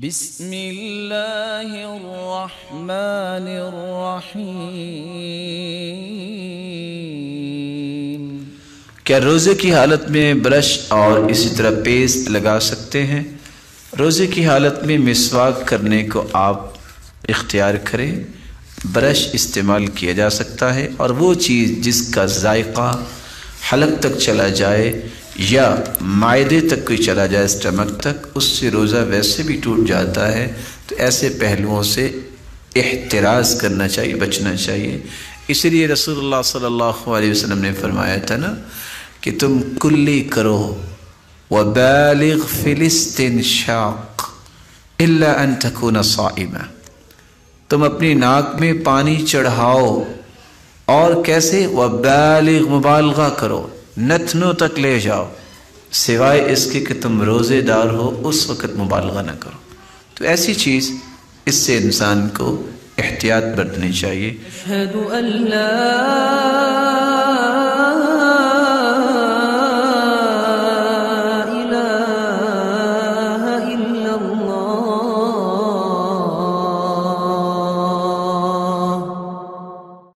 بسم اللہ الرحمن الرحیم۔ کیا روزے کی حالت میں برش اور اسی طرح پیسٹ لگا سکتے ہیں؟ روزے کی حالت میں مسواک کرنے کو آپ اختیار کریں۔ برش استعمال کیا جا سکتا ہے اور وہ چیز جس کا ذائقہ حلق تک چلا جائے یا معدے تک کوئی چلا جائے اسٹمک تک، اس سے روزہ ویسے بھی ٹوٹ جاتا ہے، تو ایسے پہلوؤں سے احتراز کرنا چاہیے، بچنا چاہیے۔ اس لیے رسول اللہ صلی اللہ علیہ وسلم نے فرمایا تھا نا کہ تم کلی کرو وبالغ فی الاستنشاق الا ان تکون صائما، تم اپنی ناک میں پانی چڑھاؤ اور کیسے؟ وبالغ، مبالغہ کرو، نتنوں تک لے جاؤ، سوائے اس کے کہ تم روزے دار ہو اس وقت مبالغہ نہ کرو۔ تو ایسی چیز، اس سے انسان کو احتیاط برتنی چاہیے۔ اشہد ان لا